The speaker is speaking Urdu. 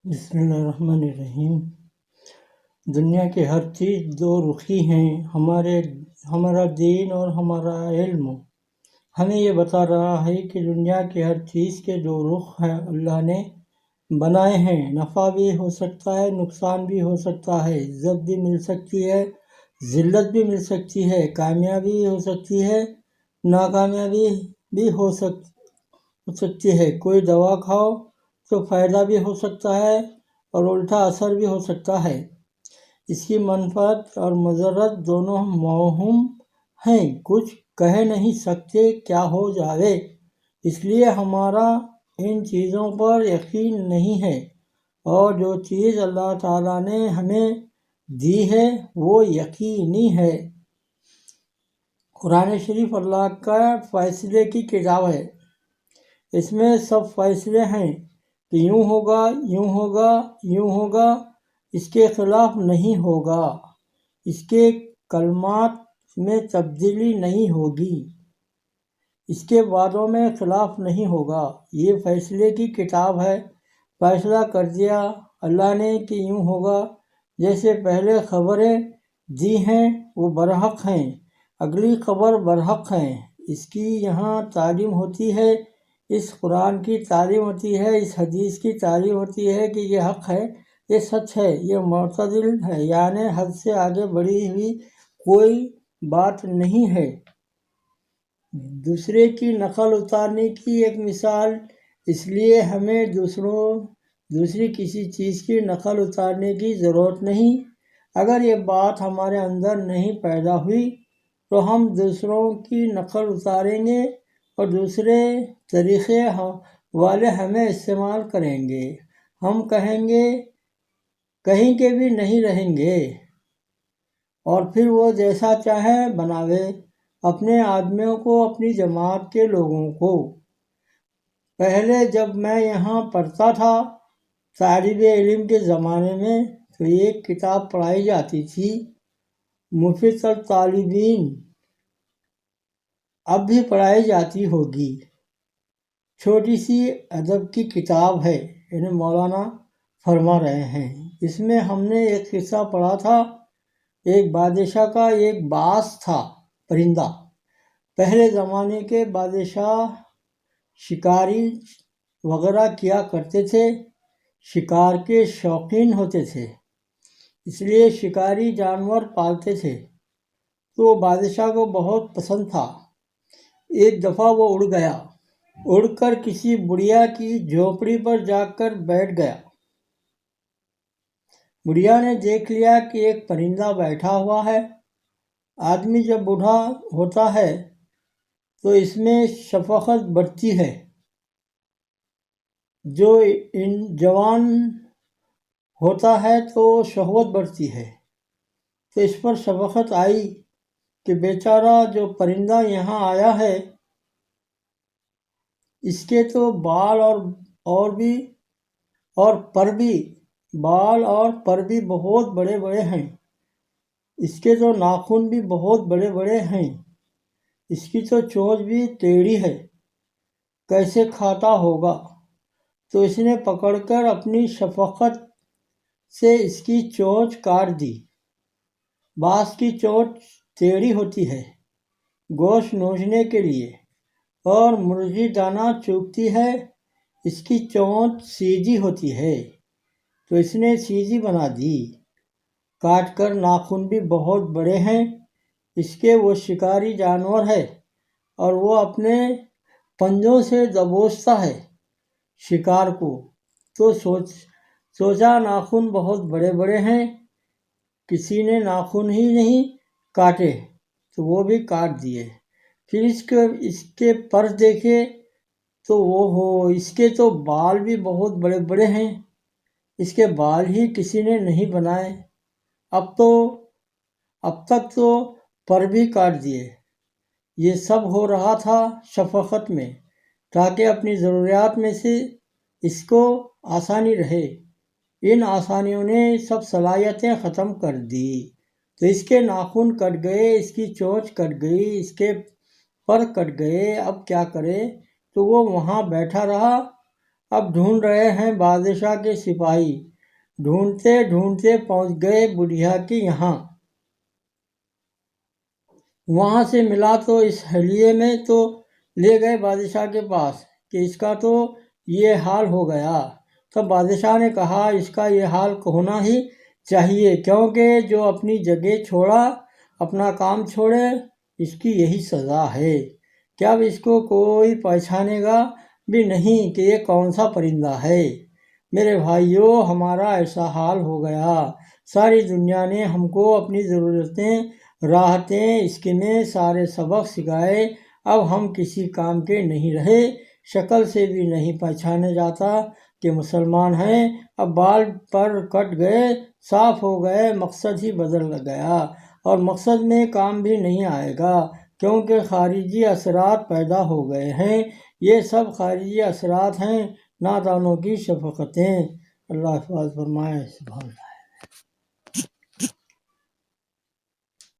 بسم اللہ الرحمن الرحیم۔ دنیا کی ہر چیز دو رخی ہیں، ہمارا دین اور ہمارا علم ہمیں یہ بتا رہا ہے کہ دنیا کی ہر چیز کے دو رخ ہیں، اللہ نے بنائے ہیں۔ نفع بھی ہو سکتا ہے، نقصان بھی ہو سکتا ہے، عزت بھی مل سکتی ہے، ذلت بھی مل سکتی ہے، کامیابی بھی ہو سکتی ہے، ناکامیابی بھی ہو سکتی ہے۔ کوئی دوا کھاؤ تو فائدہ بھی ہو سکتا ہے اور الٹا اثر بھی ہو سکتا ہے۔ اس کی منفعت اور مضرت دونوں موہوم ہیں، کچھ کہہ نہیں سکتے کیا ہو جائے، اس لیے ہمارا ان چیزوں پر یقین نہیں ہے، اور جو چیز اللہ تعالیٰ نے ہمیں دی ہے وہ یقینی ہے۔ قرآن شریف اللہ کا فیصلے کی کتاب ہے، اس میں سب فیصلے ہیں کہ یوں ہوگا، یوں ہوگا، یوں ہوگا، اس کے خلاف نہیں ہوگا، اس کے کلمات میں تبدیلی نہیں ہوگی، اس کے وعدوں میں خلاف نہیں ہوگا۔ یہ فیصلے کی کتاب ہے۔ فیصلہ کر دیا اللہ نے کہ یوں ہوگا، جیسے پہلے خبریں دی ہیں وہ برحق ہیں، اگلی خبر برحق ہیں۔ اس کی یہاں تعلیم ہوتی ہے، اس قرآن کی تعلیم ہوتی ہے، اس حدیث کی تعلیم ہوتی ہے کہ یہ حق ہے، یہ سچ ہے، یہ معتدل ہے، یعنی حد سے آگے بڑھی ہوئی کوئی بات نہیں ہے۔ دوسرے کی نقل اتارنے کی ایک مثال، اس لیے ہمیں دوسری کسی چیز کی نقل اتارنے کی ضرورت نہیں۔ اگر یہ بات ہمارے اندر نہیں پیدا ہوئی تو ہم دوسروں کی نقل اتاریں گے اور دوسرے طریقے والے ہمیں استعمال کریں گے، ہم کہیں کے بھی نہیں رہیں گے، اور پھر وہ جیسا چاہے بناوے اپنے آدمیوں کو، اپنی جماعت کے لوگوں کو۔ پہلے جب میں یہاں پڑھتا تھا طالب علم کے زمانے میں تو ایک کتاب پڑھائی جاتی تھی، مفید الطالبین، اب بھی پڑھائی جاتی ہوگی۔ چھوٹی سی ادب کی کتاب ہے، انہیں مولانا فرما رہے ہیں۔ اس میں ہم نے ایک قصہ پڑھا تھا، ایک بادشاہ کا ایک باز تھا، پرندہ۔ پہلے زمانے کے بادشاہ شکاری وغیرہ کیا کرتے تھے، شکار کے شوقین ہوتے تھے، اس لیے شکاری جانور پالتے تھے، تو بادشاہ کو بہت پسند تھا۔ ایک دفعہ وہ اڑ کر کسی بڑھیا کی جھونپڑی پر جا کر بیٹھ گیا۔ بڑھیا نے دیکھ لیا کہ ایک پرندہ بیٹھا ہوا ہے۔ آدمی جب بوڑھا ہوتا ہے تو اس میں شفقت بڑھتی ہے، جو جوان ہوتا ہے تو شہوت بڑھتی ہے، تو اس پر شفقت آئی کہ بیچارہ جو پرندہ یہاں آیا ہے، اس کے تو بال اور پر بھی بہت بڑے بڑے ہیں، اس کے تو ناخن بھی بہت بڑے بڑے ہیں، اس کی تو چونچ بھی ٹیڑھی ہے، کیسے کھاتا ہوگا؟ تو اس نے پکڑ کر اپنی شفقت سے اس کی چونچ کاٹ دی۔ باز کی چونچ ٹیڑھی ہوتی ہے گوشت نوچنے کے لیے، اور مرغی دانہ چگتی ہے، اس کی چونچ سیدھی ہوتی ہے، تو اس نے سیدھی بنا دی۔ کاٹ کر ناخن بھی بہت بڑے ہیں اس کے، وہ شکاری جانور ہے اور وہ اپنے پنجوں سے دبوچتا ہے شکار کو، تو سوچا ناخن بہت بڑے بڑے ہیں، کسی نے ناخن ہی نہیں کاٹے تو وہ بھی کاٹ دیے۔ پھر اس کے پر دیکھے تو اس کے تو بال بھی بہت بڑے بڑے ہیں، اس کے بال ہی کسی نے نہیں بنائے، اب تک تو پر بھی کاٹ دیے۔ یہ سب ہو رہا تھا شفقت میں، تاکہ اپنی ضروریات میں سے اس کو آسانی رہے۔ ان آسانیوں نے سب صلاحیتیں ختم کر دی، تو اس کے ناخن کٹ گئے، اس کی چونچ کٹ گئی، اس کے پر کٹ گئے۔ اب کیا کرے؟ تو وہ وہاں بیٹھا رہا اب ڈھونڈ رہے ہیں بادشاہ کے سپاہی، ڈھونڈتے ڈھونڈتے پہنچ گئے بڑھیا کی یہاں۔ وہاں سے ملا تو اس حلیے میں تو لے گئے بادشاہ کے پاس کہ اس کا تو یہ حال ہو گیا۔ تب بادشاہ نے کہا اس کا یہ حال ہونا ہی چاہیے، کیونکہ جو اپنی جگہ چھوڑا، اپنا کام چھوڑے، اس کی یہی سزا ہے کہ اب اس کو کوئی پہچانے گا بھی نہیں کہ یہ کون سا پرندہ ہے۔ میرے بھائیوں، ہمارا ایسا حال ہو گیا، ساری دنیا نے ہم کو اپنی ضرورتیں، راحتیں، اسکیمیں، سارے سبق سکھائے، اب ہم کسی کام کے نہیں رہے، شکل سے بھی نہیں پہچانے جاتا کہ مسلمان ہیں، اب بال پر کٹ گئے، صاف ہو گئے، مقصد ہی بدل گیا، اور مقصد میں کام بھی نہیں آئے گا، کیونکہ خارجی اثرات پیدا ہو گئے ہیں۔ یہ سب خارجی اثرات ہیں، نادانوں کی شفقتیں۔ اللہ حفاظت فرمائے۔ سبحان اللہ۔